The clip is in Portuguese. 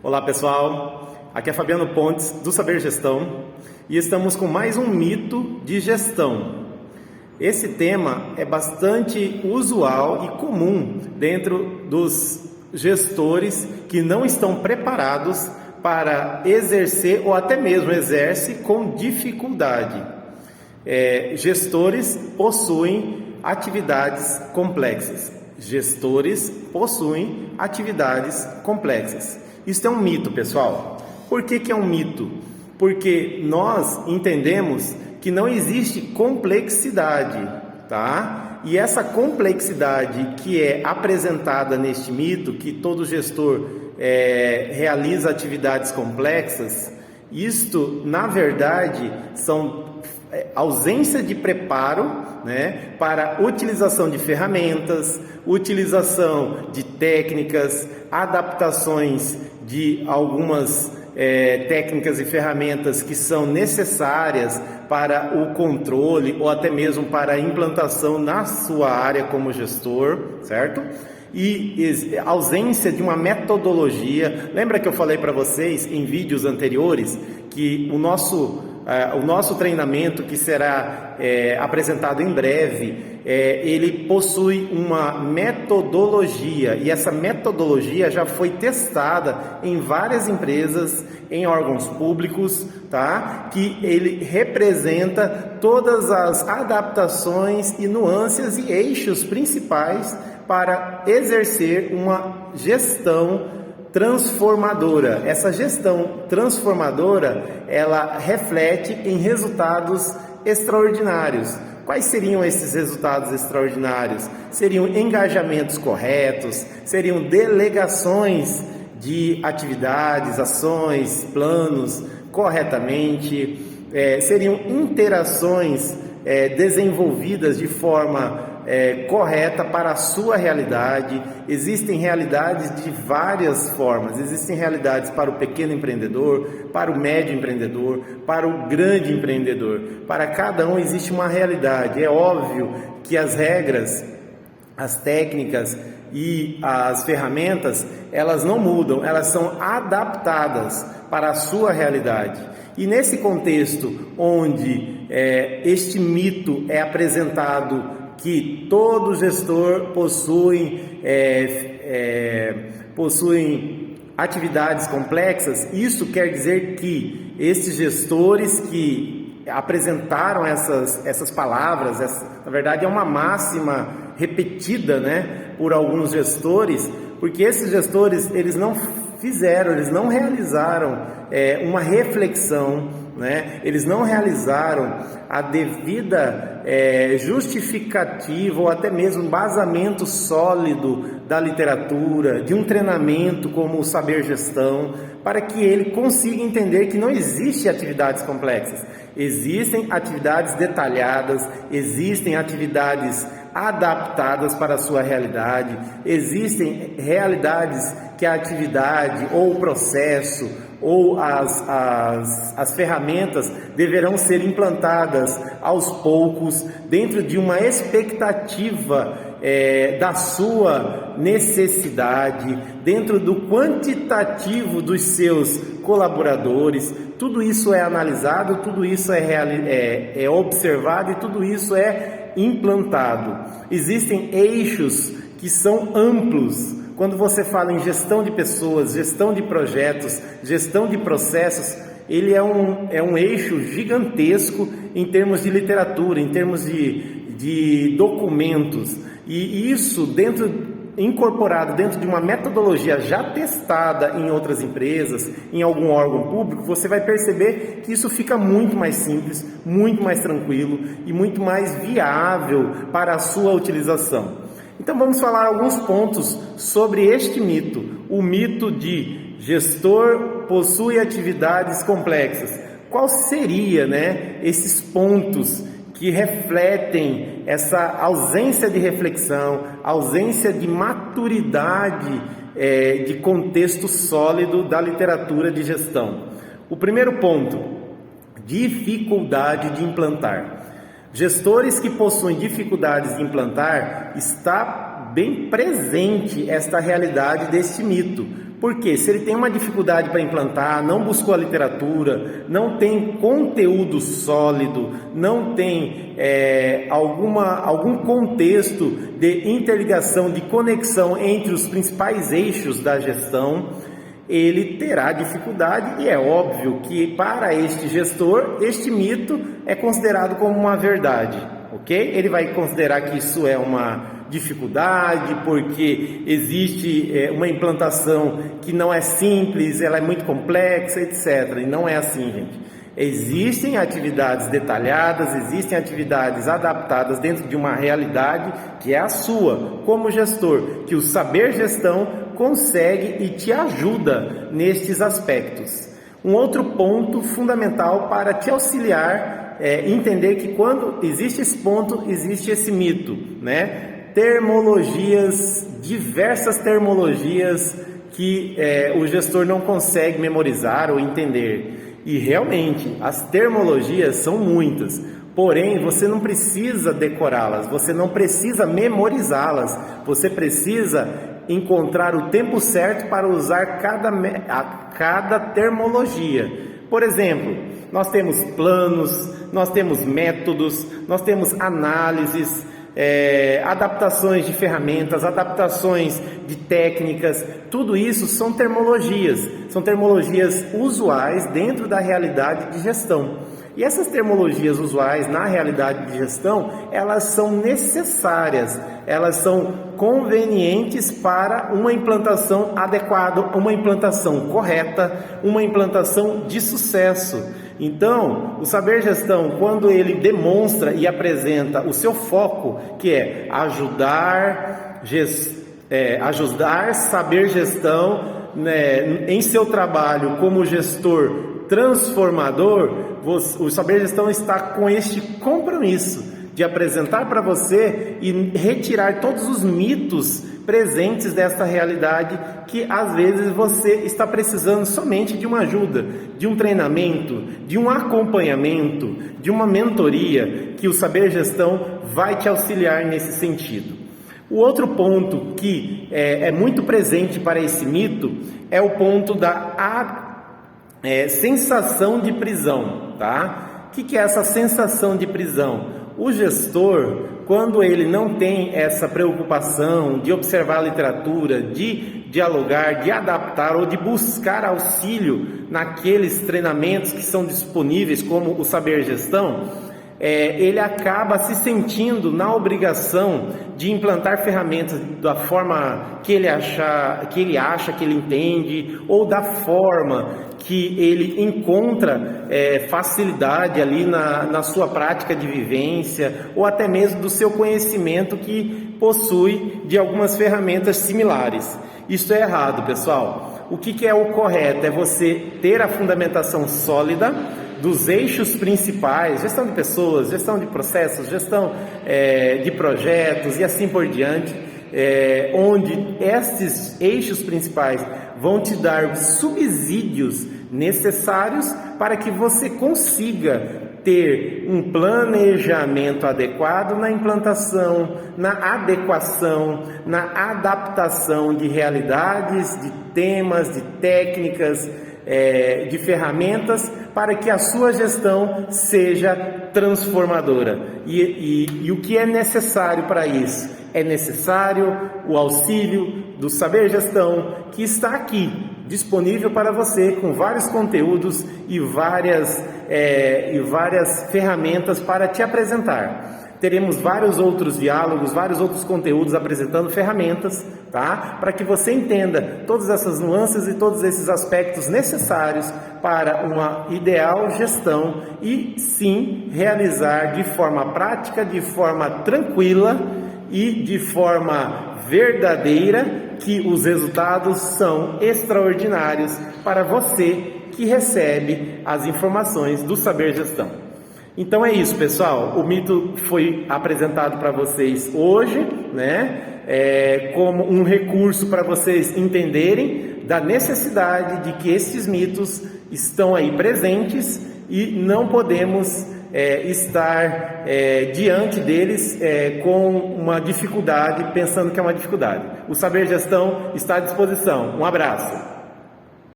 Olá pessoal, aqui é Fabiano Pontes do Saber Gestão e estamos com mais um mito de gestão. Esse tema é bastante usual e comum dentro dos gestores que não estão preparados para exercer ou até mesmo exerce com dificuldade. Gestores possuem atividades complexas. Gestores possuem atividades complexas. Isso é um mito, pessoal. Por que é um mito? Porque nós entendemos que não existe complexidade, tá? E essa complexidade que é apresentada neste mito, que todo gestor realiza atividades complexas, isto, na verdade, são ausência de preparo, né, para utilização de ferramentas, utilização de técnicas, adaptações de algumas técnicas e ferramentas que são necessárias para o controle ou até mesmo para a implantação na sua área como gestor, certo? E ausência de uma metodologia. Lembra que eu falei para vocês em vídeos anteriores que o nosso treinamento, que será apresentado em breve, ele possui uma metodologia, e essa metodologia já foi testada em várias empresas, em órgãos públicos, tá? Que ele representa todas as adaptações e nuances e eixos principais para exercer uma gestão transformadora. Essa gestão transformadora, ela reflete em resultados extraordinários. Quais seriam esses resultados extraordinários? Seriam engajamentos corretos, seriam delegações de atividades, ações, planos corretamente, seriam interações desenvolvidas de forma correta para a sua realidade. Existem realidades de várias formas. Existem realidades para o pequeno empreendedor, para o médio empreendedor, para o grande empreendedor. Para cada um existe uma realidade. É óbvio que as regras, as técnicas e as ferramentas, elas não mudam, elas são adaptadas para a sua realidade. E nesse contexto onde este mito é apresentado, que todo gestor possui atividades complexas, isso quer dizer que esses gestores que apresentaram essas palavras, na verdade é uma máxima repetida, né, por alguns gestores, porque esses gestores eles não realizaram uma reflexão, né? Eles não realizaram a devida justificativa ou até mesmo embasamento sólido da literatura, de um treinamento como o Saber Gestão, para que ele consiga entender que não existe atividades complexas. Existem atividades detalhadas, existem atividades adaptadas para a sua realidade, existem realidades que a atividade ou o processo ou as ferramentas deverão ser implantadas aos poucos, dentro de uma expectativa da sua necessidade, dentro do quantitativo dos seus colaboradores. Tudo isso é analisado, tudo isso é observado e tudo isso é implantado. Existem eixos que são amplos. Quando você fala em gestão de pessoas, gestão de projetos, gestão de processos, ele é um eixo gigantesco em termos de literatura, em termos de documentos. E isso incorporado dentro de uma metodologia já testada em outras empresas, em algum órgão público, você vai perceber que isso fica muito mais simples, muito mais tranquilo e muito mais viável para a sua utilização. Então vamos falar alguns pontos sobre este mito, o mito de gestor possui atividades complexas. Qual seria, né, esses pontos que refletem essa ausência de reflexão, ausência de maturidade de contexto sólido da literatura de gestão? O primeiro ponto, dificuldade de implantar. Gestores que possuem dificuldades de implantar, está bem presente esta realidade deste mito. Porque se ele tem uma dificuldade para implantar, não buscou a literatura, não tem conteúdo sólido, não tem algum contexto de interligação, de conexão entre os principais eixos da gestão, ele terá dificuldade, e é óbvio que para este gestor, este mito é considerado como uma verdade, ok? Ele vai considerar que isso é uma dificuldade, porque existe uma implantação que não é simples, ela é muito complexa, etc. E não é assim, gente. Existem atividades detalhadas, existem atividades adaptadas dentro de uma realidade que é a sua, como gestor, que o saber gestão consegue e te ajuda nestes aspectos. Um outro ponto fundamental para te auxiliar é entender que quando existe esse ponto, existe esse mito, né? Termologias, diversas termologias que o gestor não consegue memorizar ou entender. E realmente, as termologias são muitas, porém você não precisa decorá-las, você não precisa memorizá-las, você precisa encontrar o tempo certo para usar cada termologia. Por exemplo, nós temos planos, nós temos métodos, nós temos análises, adaptações de ferramentas, adaptações de técnicas, tudo isso são termologias usuais dentro da realidade de gestão. E essas termologias usuais na realidade de gestão, elas são necessárias, elas são convenientes para uma implantação adequada, uma implantação correta, uma implantação de sucesso. Então, o saber gestão, quando ele demonstra e apresenta o seu foco, que é ajudar saber gestão, né, em seu trabalho como gestor transformador, o saber gestão está com este compromisso de apresentar para você e retirar todos os mitos presentes desta realidade, que às vezes você está precisando somente de uma ajuda, de um treinamento, de um acompanhamento, de uma mentoria, que o saber gestão vai te auxiliar nesse sentido. O outro ponto que é muito presente para esse mito é o ponto da sensação de prisão, tá? O que é essa sensação de prisão? O gestor, quando ele não tem essa preocupação de observar a literatura, de dialogar, de adaptar ou de buscar auxílio naqueles treinamentos que são disponíveis, como o saber gestão, ele acaba se sentindo na obrigação de implantar ferramentas da forma que ele acha, que ele entende, ou da forma que ele encontra facilidade ali na sua prática de vivência, ou até mesmo do seu conhecimento que possui de algumas ferramentas similares. Isso é errado, pessoal. O que é o correto? É você ter a fundamentação sólida dos eixos principais, gestão de pessoas, gestão de processos, gestão de projetos e assim por diante, onde estes eixos principais vão te dar subsídios necessários para que você consiga ter um planejamento adequado na implantação, na adequação, na adaptação de realidades, de temas, de técnicas, de ferramentas, para que a sua gestão seja transformadora. E o que é necessário para isso? É necessário o auxílio do saber gestão, que está aqui, disponível para você, com vários conteúdos e várias ferramentas para te apresentar. Teremos vários outros diálogos, vários outros conteúdos apresentando ferramentas, tá? Para que você entenda todas essas nuances e todos esses aspectos necessários para uma ideal gestão e sim realizar de forma prática, de forma tranquila e de forma verdadeira, que os resultados são extraordinários para você que recebe as informações do saber gestão. Então é isso, pessoal. O mito foi apresentado para vocês hoje, né? Como um recurso para vocês entenderem da necessidade de que esses mitos estão aí presentes e não podemos estar diante deles com uma dificuldade, pensando que é uma dificuldade. O saber gestão está à disposição. Um abraço.